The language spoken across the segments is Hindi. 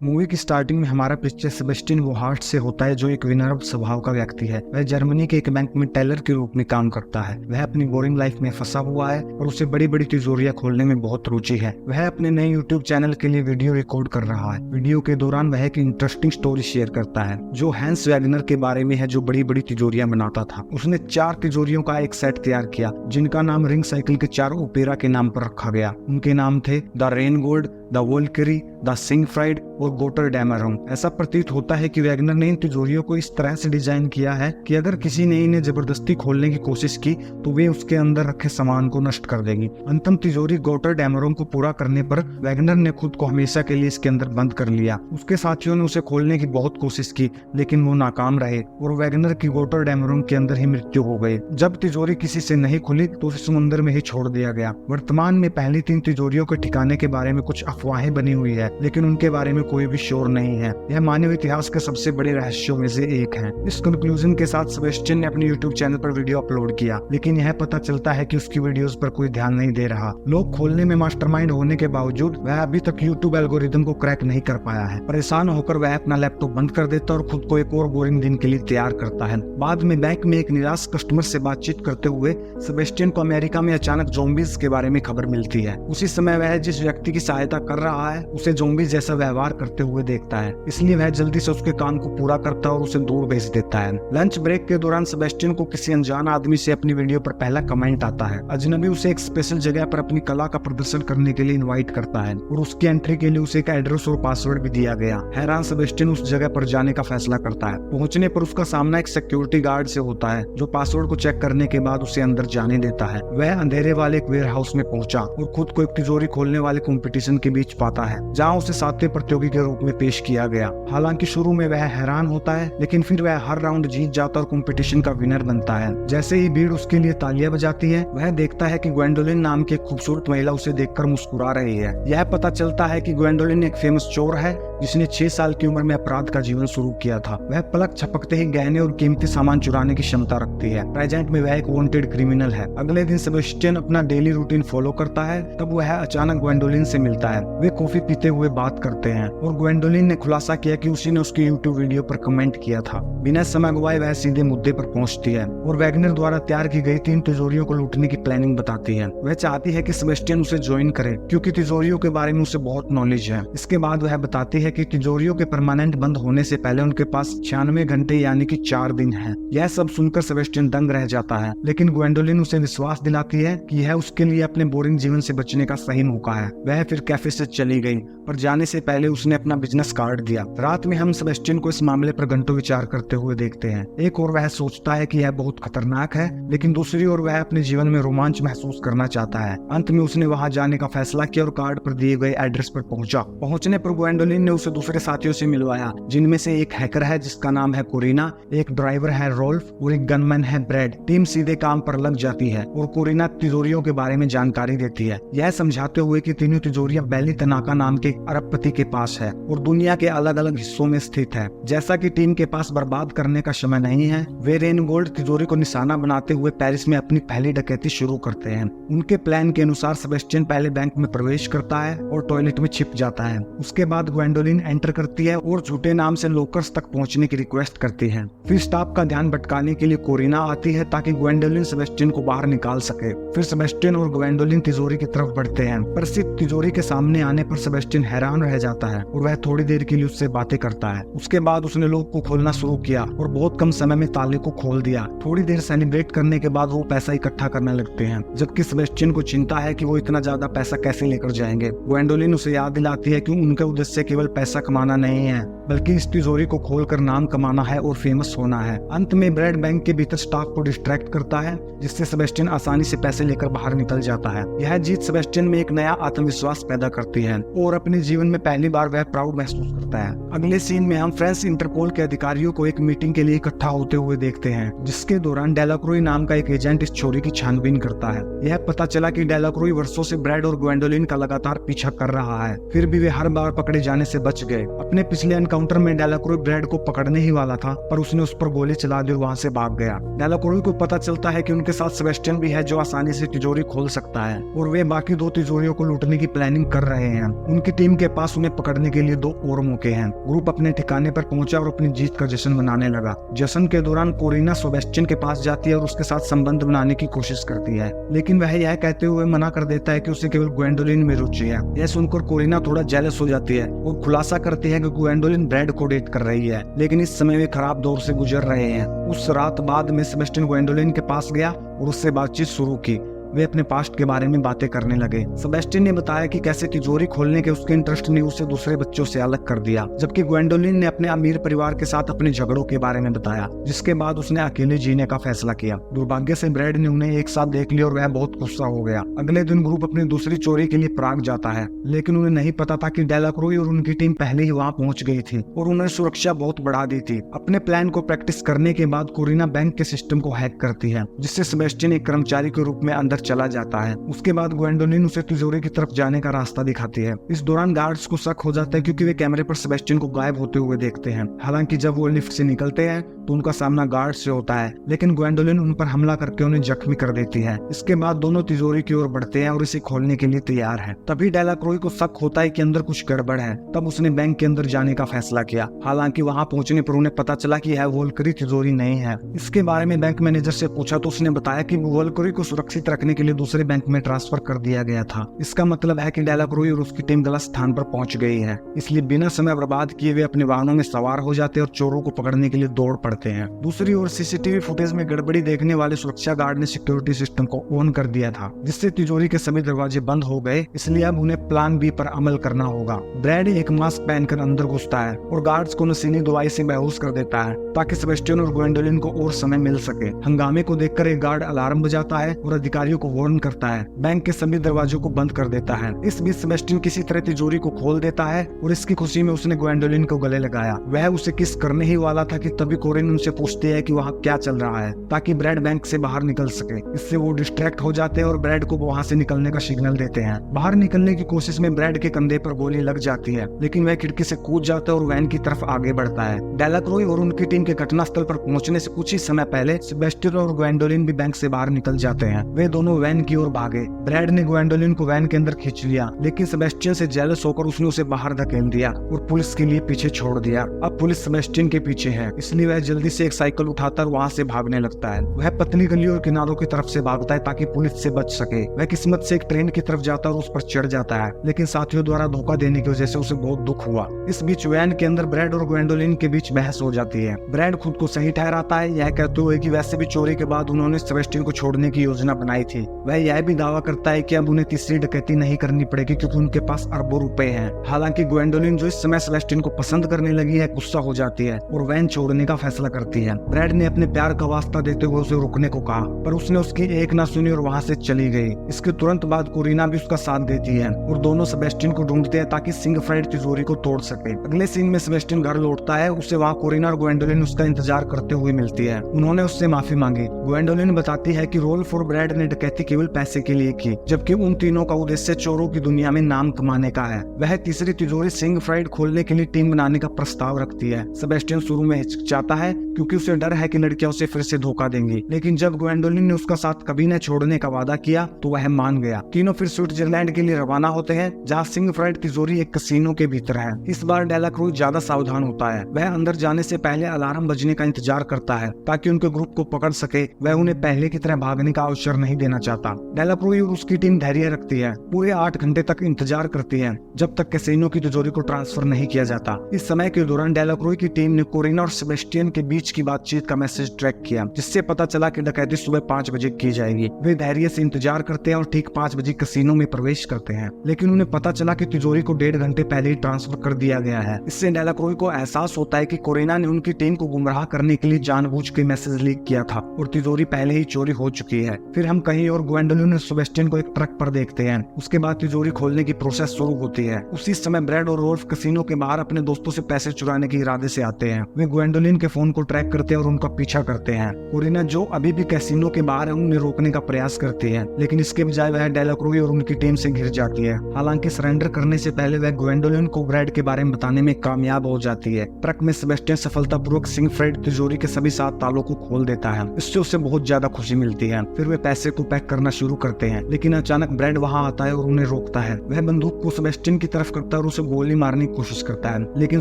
मूवी की स्टार्टिंग में हमारा परिचय सेबेस्टियन वोहार्ट से होता है, जो एक विनम्र स्वभाव का व्यक्ति है। वह जर्मनी के एक बैंक में टेलर के रूप में काम करता है। वह अपनी बोरिंग लाइफ में फंसा हुआ है और उसे बड़ी बड़ी तिजोरियां खोलने में बहुत रुचि है। वह अपने नए यूट्यूब चैनल के लिए वीडियो रिकॉर्ड कर रहा है। वीडियो के दौरान वह एक इंटरेस्टिंग स्टोरी शेयर करता है जो हैंस वैगनर के बारे में है, जो बड़ी बड़ी तिजोरियां बनाता था। उसने 4 तिजोरियों का एक सेट तैयार किया जिनका नाम रिंग साइकिल के 4 ओपेरा के नाम पर रखा गया। उनके नाम थे the Rhine Gold, the Valkyrie, the Siegfried और गोटर डैमरम। ऐसा प्रतीत होता है कि वैगनर ने इन तिजोरियों को इस तरह से डिजाइन किया है कि अगर किसी ने इन्हें जबरदस्ती खोलने की कोशिश की तो वे उसके अंदर रखे सामान को नष्ट कर देगी। अंतिम तिजोरी गोटर डैमरम को पूरा करने पर वैगनर ने खुद को हमेशा के लिए इसके अंदर बंद कर लिया। उसके साथियों ने उसे खोलने की बहुत कोशिश की लेकिन वो नाकाम रहे और वैगनर की गोटर डैमरम के अंदर ही मृत्यु हो गई। जब तिजोरी किसी से नहीं खुली तो उसे समुद्र में ही छोड़ दिया गया। वर्तमान में पहली 3 तिजोरियों के ठिकाने के बारे में कुछ अफवाहें बनी हुई है, लेकिन उनके बारे में कोई भी श्योर नहीं है। यह मानव इतिहास के सबसे बड़े रहस्यों में से एक है। इस कंक्लूजन के साथ सेबेस्टियन ने अपने यूट्यूब चैनल पर वीडियो अपलोड किया, लेकिन यह पता चलता है कि उसकी वीडियोस पर कोई ध्यान नहीं दे रहा। लोग खोलने में मास्टरमाइंड होने के बावजूद वह अभी तक यूट्यूब एल्गोरिदम को क्रैक नहीं कर पाया है। परेशान होकर वह अपना लैपटॉप बंद कर देता और खुद को एक और बोरिंग दिन के लिए तैयार करता है। बाद में बैंक में एक निराश कस्टमर से बातचीत करते हुए सेबेस्टियन को अमेरिका में अचानक ज़ॉम्बीज के बारे में खबर मिलती है। उसी समय वह जिस व्यक्ति की सहायता कर रहा है उसे ज़ॉम्बी जैसा व्यवहार करते हुए देखता है, इसलिए वह जल्दी से उसके काम को पूरा करता है और उसे दूर भेज देता है। लंच ब्रेक के दौरान सेबेस्टियन को किसी अनजान आदमी से अपनी वीडियो पर पहला कमेंट आता है। अजनबी उसे एक स्पेशल जगह पर अपनी कला का प्रदर्शन करने के लिए इनवाइट करता है और उसकी एंट्री के लिए उसे एक एड्रेस और पासवर्ड भी दिया गया। हैरान सेबेस्टियन उस जगह पर जाने का फैसला करता है। पहुंचने पर उसका सामना एक सिक्योरिटी गार्ड से होता है जो पासवर्ड को चेक करने के बाद उसे अंदर जाने देता है। वह अंधेरे वाले एक वेयर हाउस में पहुंचा और खुद को एक तिजोरी खोलने वाले कंपटीशन के बीच पाता है जहां उसे 7वें प्रतियोगी के रूप में पेश किया गया। हालांकि शुरू में वह हैरान होता है, लेकिन फिर वह हर राउंड जीत जाता और कंपटीशन का विनर बनता है। जैसे ही भीड़ उसके लिए तालियां बजाती है, वह देखता है कि ग्वेंडोलिन नाम की एक खूबसूरत महिला उसे देखकर मुस्कुरा रही है। यह पता चलता है कि ग्वेंडोलिन एक फेमस चोर है जिसने 6 साल की उम्र में अपराध का जीवन शुरू किया था। वह पलक झपकते ही गहने और कीमती सामान चुराने की क्षमता रखती है। प्रेजेंट में वह एक वांटेड क्रिमिनल है। अगले दिन सेबेस्टियन अपना डेली रूटीन फॉलो करता है, तब वह अचानक ग्वेंडोलिन से मिलता है। वे कॉफी पीते हुए बात करते हैं और ग्वेंडोलिन ने खुलासा किया कि उसी ने उसके यूट्यूब वीडियो पर कमेंट किया था। बिना समय गवाए वह सीधे मुद्दे पर पहुंचती है और वैगनर द्वारा तैयार की गई 3 तिजोरियों को लूटने की प्लानिंग बताती है। वह चाहती है कि सेबेस्टियन उसे ज्वाइन करे क्योंकि तिजोरियों के बारे में उसे बहुत नॉलेज है। इसके बाद वह बताती है कि तिजोरियों के परमानेंट बंद होने से पहले उनके पास 96 घंटे यानी कि 4 दिन है। यह सब सुनकर सेबेस्टियन दंग रह जाता है, लेकिन ग्वेंडोलिन उसे विश्वास दिलाती है कि यह उसके लिए अपने बोरिंग जीवन से बचने का सही मौका है। वह फिर कैफे से चली गई, पर जाने से पहले उसने अपना बिजनेस कार्ड दिया। रात में हम सेबेस्टियन को इस मामले पर घंटों विचार करते हुए देखते हैं। एक और वह सोचता है कि यह बहुत खतरनाक है, लेकिन दूसरी ओर वह अपने जीवन में रोमांच महसूस करना चाहता है। अंत में उसने वहां जाने का फैसला किया और कार्ड पर दिए गए एड्रेस पर पहुंचा। पहुंचने पर ग्वेंडोलिन ने उसे दूसरे साथियों से मिलवाया, जिनमें से एक हैकर है जिसका नाम है कोरिना, एक ड्राइवर है रोल्फ और एक गनमैन है ब्रैड। टीम सीधे काम पर लग जाती है और कोरिना तिजोरियों के बारे में जानकारी देती है, यह समझाते हुए कि तीनों तिजोरियां बैली तनाका नाम के अरबपति के पास है और दुनिया के अलग अलग हिस्सों में स्थित है। जैसा कि टीम के पास बर्बाद करने का समय नहीं है, वे रेन गोल्ड तिजोरी को निशाना बनाते हुए पेरिस में अपनी पहली डकैती शुरू करते हैं। उनके प्लान के अनुसार सेबेस्टियन पहले बैंक में प्रवेश करता है और टॉयलेट में छिप जाता है। उसके बाद ग्वेंडोलिन एंटर करती है और झूठे नाम से लोकर्स तक पहुंचने की रिक्वेस्ट करती है। फिर स्टाफ का ध्यान भटकाने के लिए कोरिना आती है ताकि ग्वेंडोलिन सेबेस्टियन को बाहर निकाल सके। फिर सेबेस्टियन और ग्वेंडोलिन तिजोरी की तरफ बढ़ते हैं, पर सिर्फ तिजोरी के सामने आने पर सेबेस्टियन हैरान रह जाता है और वह थोड़ी देर के लिए उससे बातें करता है। उसके बाद उसने लॉक को खोलना शुरू किया और बहुत कम समय में ताले को खोल दिया। थोड़ी देर सेलिब्रेट करने के बाद वो पैसा इकट्ठा करने लगते हैं, जबकि सेबेस्टियन को चिंता है कि वो इतना ज्यादा पैसा कैसे लेकर जाएंगे। ग्वेंडोलिन उसे याद दिलाती है कि उनका उद्देश्य केवल पैसा कमाना नहीं है, बल्कि इस तिजोरी को खोलकर नाम कमाना है और फेमस होना है। अंत में ब्रैड बैंक के भीतर स्टाफ को डिस्ट्रैक्ट करता है, जिससे सेबेस्टियन आसानी से पैसे लेकर बाहर निकल जाता है। यह जीत सेबेस्टियन में एक नया आत्मविश्वास पैदा करती है और अपने जीवन में पहली बार वह प्राउड महसूस करता है। अगले सीन में हम फ्रेंच इंटरपोल के अधिकारियों को एक मीटिंग के लिए इकट्ठा होते हुए देखते हैं, जिसके दौरान डेलाक्रोई नाम का एक एजेंट इस चोरी की छानबीन करता है। यह पता चला कि डेलाक्रोई वर्षों से ब्रैड और ग्वेंडोलिन का लगातार पीछा कर रहा है, फिर भी वे हर बार पकड़े जाने से बच गए। अपने पिछले एनकाउंटर में डेलाक्रोय ब्रैड को पकड़ने ही वाला था, पर उसने उस पर गोली चला दी और वहां से भाग गया। डेलाक्रोय को पता चलता है कि उनके साथ सेबेस्टियन भी है जो आसानी से तिजोरी खोल सकता है और वे बाकी 2 तिजोरियों को लूटने की प्लानिंग कर रहे हैं। उनकी टीम के पास उन्हें पकड़ने के लिए 2 और मौके हैं। ग्रुप अपने ठिकाने पर पहुंचा और अपनी जीत का जश्न मनाने लगा। जश्न के दौरान कोरिना सेबेस्टियन के पास जाती है और उसके साथ संबंध बनाने की कोशिश करती है, लेकिन वह यह कहते हुए मना कर देता है कि उसे केवल ग्वेंडोलिन में रुचि है। यह सुनकर कोरिना थोड़ा जेलस हो जाती है और खुलासा करती है कि ग्वेंडोलिन ब्रैड को डेट कर रही है, लेकिन इस समय वे खराब दौर से गुजर रहे हैं। उस रात बाद में सेबेस्टियन ग्वेंडोलिन के पास गया और उससे बातचीत शुरू की। वे अपने पास्ट के बारे में बातें करने लगे। सेबेस्टियन ने बताया कि कैसे तिजोरी खोलने के उसके इंटरेस्ट ने उसे दूसरे बच्चों से अलग कर दिया, जबकि ग्वेंडोलिन ने अपने अमीर परिवार के साथ अपने झगड़ों के बारे में बताया, जिसके बाद उसने अकेले जीने का फैसला किया। दुर्भाग्य से ब्रैड ने उन्हें एक साथ देख लिया और वह बहुत गुस्सा हो गया। अगले दिन ग्रुप अपनी दूसरी चोरी के लिए प्राग जाता है, लेकिन उन्हें नहीं पता था कि डेलाक्रोय और उनकी टीम पहले ही वहां पहुंच गई थी और उन्होंने सुरक्षा बहुत बढ़ा दी थी। अपने प्लान को प्रैक्टिस करने के बाद कोरिना बैंक के सिस्टम को हैक करती है, जिससे सेबेस्टियन एक कर्मचारी के रूप में अंदर चला जाता है। उसके बाद ग्वेंडोलिन उसे तिजोरी की तरफ जाने का रास्ता दिखाती है। इस दौरान गार्ड्स को शक हो जाता है क्योंकि वे कैमरे पर सेबेस्टियन को गायब होते हुए देखते हैं। हालांकि जब वो लिफ्ट से निकलते हैं तो उनका सामना गार्ड से होता है, लेकिन ग्वेंडोलिन उन पर हमला करके उन्हें जख्मी कर देती है। इसके बाद दोनों तिजोरी की ओर बढ़ते हैं और इसे खोलने के लिए तैयार है। तभी डेलाक्रोय को शक होता है कि अंदर कुछ गड़बड़ है। तब उसने बैंक के अंदर जाने का फैसला किया। हालांकि वहां पहुंचने पर उन्हें पता चला कि यह वोल्करी तिजोरी नहीं है। इसके बारे में बैंक मैनेजर से पूछा तो उसने बताया कि वोल्करी को सुरक्षित रखने के लिए दूसरे बैंक में ट्रांसफर कर दिया गया था। इसका मतलब है कि डेलाक्रोय और उसकी टीम गलत स्थान पर पहुंच गई है, इसलिए बिना समय बर्बाद किए वे अपने वाहनों में सवार हो जाते और चोरों को पकड़ने के लिए दौड़ पड़ते हैं। दूसरी ओर सीसीटीवी फुटेज में गड़बड़ी देखने वाले सुरक्षा गार्ड ने सिक्योरिटी सिस्टम को ऑन कर दिया था, जिससे तिजोरी के सभी दरवाजे बंद हो गए। इसलिए अब उन्हें प्लान बी पर अमल करना होगा। ब्रैड एक मास्क पहनकर अंदर घुसता है और गार्ड्स को नशीली दवाई से बेहोश कर देता है ताकि सेबेस्टियन और ग्वेंडोलिन को और समय मिल सके। हंगामे को देखकर एक गार्ड अलार्म बजाता है और अधिकारियों को वार्न करता है। बैंक के सभी दरवाजों को बंद कर देता है। इस बीच सेबेस्टियन किसी तरह तिजोरी को खोल देता है और इसकी खुशी में उसने ग्वेंडोलिन को गले लगाया। वह उसे किस करने ही वाला था कि तभी कोरिन उनसे पूछती है कि वहाँ क्या चल रहा है, ताकि ब्रैड बैंक से बाहर निकल सके। इससे वो डिस्ट्रैक्ट हो जाते हैं और ब्रैड को वहाँ से निकलने का सिग्नल देते हैं। बाहर निकलने की कोशिश में ब्रैड के कंधे पर गोली लग जाती है, लेकिन वह खिड़की से कूद जाता है और वैन की तरफ आगे बढ़ता है। डेलाक्रोय और उनकी टीम के घटनास्थल पर पहुंचने से कुछ ही समय पहले सेबेस्टियन और ग्वेंडोलिन भी बैंक से बाहर निकल जाते हैं। वे दोनों वैन की ओर भागे। ब्रैड ने ग्वेंडोलिन को वैन के अंदर खींच लिया, लेकिन सेबेस्टियन से जेलस होकर उसने उसे बाहर धकेल दिया और पुलिस के लिए पीछे छोड़ दिया। अब पुलिस सेबेस्टियन के पीछे है, इसलिए वह जल्दी से एक साइकिल उठाकर वहाँ से भागने लगता है। वह पतली गलियों और किनारों की तरफ से भागता है ताकि पुलिस से बच सके। वह किस्मत से एक ट्रेन की तरफ जाता है और उस पर चढ़ जाता है, लेकिन साथियों द्वारा धोखा देने की वजह से उसे बहुत दुख हुआ। इस बीच वैन के अंदर ब्रैड और ग्वेंडोलिन के बीच बहस हो जाती है। ब्रैड खुद को सही ठहराता है, यह कहते हुए कि वैसे भी चोरी के बाद उन्होंने सेबेस्टियन को छोड़ने की योजना बनाई थी। वह यह भी दावा करता है कि अब उन्हें तीसरी डकैती नहीं करनी पड़ेगी क्योंकि उनके पास अरबों रुपए हैं। हालांकि ग्वेंडोलिन जो इस समय सेबेस्टियन को पसंद करने लगी है, गुस्सा हो जाती है और वैन छोड़ने का फैसला करती है। ब्रैड ने अपने प्यार का वास्ता देते हुए उसे रुकने को कहा, पर उसने उसकी एक ना सुनी और वहाँ से चली गई। इसके तुरंत बाद कोरिना भी उसका साथ देती है और दोनों सेबेस्टियन को ढूंढते हैं ताकि सिंगफ्राइड तिजोरी को तोड़ सके। अगले सीन में सेबेस्टियन घर लौटता है। उसे वहाँ कोरिना और ग्वेंडोलिन उसका इंतजार करते हुए मिलती है। उन्होंने उससे माफी मांगी। ग्वेंडोलिन बताती है कि रोल्फ और ब्रैड ने डकैती केवल पैसे के लिए की, जबकि उन तीनों का उद्देश्य चोरों की दुनिया में नाम कमाने का है। वह तीसरी तिजोरी सिंगफ्राइड खोलने के लिए टीम बनाने का प्रस्ताव रखती है। सेबेस्टियन शुरू में हिचकिचाता है क्योंकि उसे डर है कि लड़कियां उसे फिर से धोखा देंगी, लेकिन जब ग्वेंडोलिन ने उसका साथ कभी न छोड़ने का वादा किया तो वह मान गया। तीनों फिर स्विट्जरलैंड के लिए रवाना होते हैं, जहाँ सिंगफ्राइड तिजोरी एक कसीनो के भीतर है। इस बार डेलाक्रोय ज्यादा सावधान होता है। वह अंदर जाने से पहले अलार्म बजने का इंतजार करता है ताकि उनके ग्रुप को पकड़ सके। वह उन्हें पहले की तरह भागने का अवसर नहीं देना चाहता। डेलाक्रोय और उसकी टीम धैर्य रखती है। पूरे 8 घंटे तक इंतजार करती है जब तक कैसीनो की तिजोरी को ट्रांसफर नहीं किया जाता। इस समय के दौरान डेलाक्रोय की टीम ने कोरिना और सेबेस्टियन के बीच की बातचीत का मैसेज ट्रैक किया, जिससे पता चला कि डकैती सुबह 5 बजे की जाएगी। वे धैर्य से इंतजार करते हैं और ठीक 5 बजे कैसीनो में प्रवेश करते हैं, लेकिन उन्हें पता चला कि तिजोरी को 1.5 घंटे पहले ही ट्रांसफर कर दिया गया है। इससे डेलाक्रोय को एहसास होता है कि कोरिना ने उनकी टीम को गुमराह करने के लिए जानबूझ के मैसेज लीक किया था और तिजोरी पहले ही चोरी हो चुकी है। फिर हम कहीं और ग्वेंडोलिन और सेबेस्टियन को एक ट्रक पर देखते हैं। उसके बाद तिजोरी खोलने की प्रोसेस शुरू होती है। उसी समय ब्रैड और रोल्फ कैसीनो के बाहर अपने दोस्तों से पैसे चुराने के इरादे से आते हैं। वे ग्वेंडोलिन के फोन को ट्रैक ट्रैक करते हैं और उनका पीछा करते हैं। कोरिना जो अभी भी कैसीनो के बाहर है उन्हें रोकने का प्रयास करती है, लेकिन इसके बजाय वह डेलाक्रोई और उनकी टीम से घिर जाती है। हालांकि सरेंडर करने से पहले वह ग्वेंडोलिन को ब्रैड के बारे में बताने में कामयाब हो जाती है। ट्रक में सेबेस्टियन सफलतापूर्वक सिगफ्रीड तिजोरी के सभी 7 तालों को खोल देता है। इससे उसे बहुत ज्यादा खुशी मिलती है। फिर वे पैसे को पैक करना शुरू करते हैं, लेकिन अचानक ब्रैड वहां आता है और उन्हें रोकता है। वह बंदूक को सेबेस्टियन की तरफ करता है और उसे गोली मारने की कोशिश करता है, लेकिन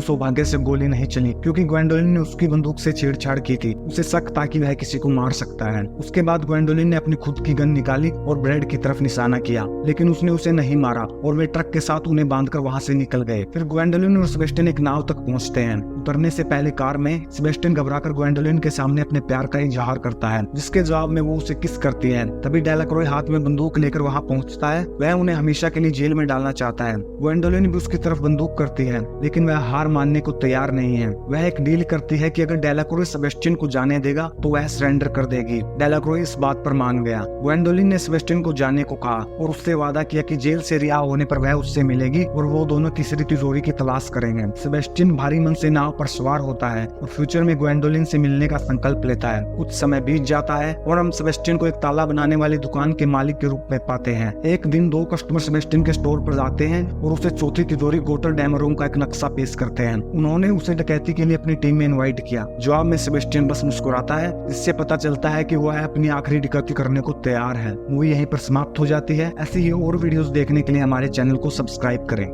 सौभाग्य से गोली नहीं चली क्योंकि ग्वेंडोलिन ने उसकी बंदूक से छेड़छाड़ की थी। उसे शक था कि वह किसी को मार सकता है। उसके बाद ग्वेंडोलिन ने अपनी खुद की गन निकाली और ब्रैड की तरफ निशाना किया, लेकिन उसने उसे नहीं मारा और वे ट्रक के साथ उन्हें बांधकर वहां से निकल गए। फिर ग्वेंडोलिन और सेबेस्टियन एक नाव तक पहुंचते हैं। उतरने से पहले कार में सेबेस्टियन घबराकर ग्वेंडोलिन के सामने अपने प्यार का इजहार करता है, जिसके जवाब में वो उसे किस करती है। तभी डेलाक्रोई हाथ में बंदूक लेकर वहां पहुंचता है। वह उन्हें हमेशा के लिए जेल में डालना चाहता है। ग्वेंडोलिन भी उसकी तरफ बंदूक करती है, लेकिन वह हार मानने को तैयार नहीं है। वह एक डील करती है कि अगर डेलाक्रोई सेबेस्टियन को जाने देगा तो वह सरेंडर कर देगी। डेलाक्रोई इस बात पर मान गया। ग्वेंडोलिन ने सेबेस्टियन को जाने को कहा और उससे वादा किया कि जेल से रिहा होने पर वह उससे मिलेगी और वो दोनों तीसरी तिजोरी की तलाश करेंगे। सेबेस्टियन भारी मन से नाव पर सवार होता है और फ्यूचर में ग्वेंडोलिन से मिलने का संकल्प लेता है। कुछ समय बीत जाता है और हम सेबेस्टियन को एक ताला बनाने वाली दुकान के मालिक के रूप में पाते हैं। एक दिन 2 कस्टमर सेबेस्टियन के स्टोर पर जाते हैं और उसे चौथी तिजोरी गोटर डैमरोम का एक नक्शा पेश करते हैं। उन्होंने उसे डकैती के लिए अपनी टीम में इनवाइट किया। जवाब में सेबेस्टियन बस मुस्कुराता है। इससे पता चलता है कि वह अपनी आखिरी डकैती करने को तैयार है। मूवी यहीं पर समाप्त हो जाती है। ऐसी ही और वीडियोस देखने के लिए हमारे चैनल को सब्सक्राइब करें।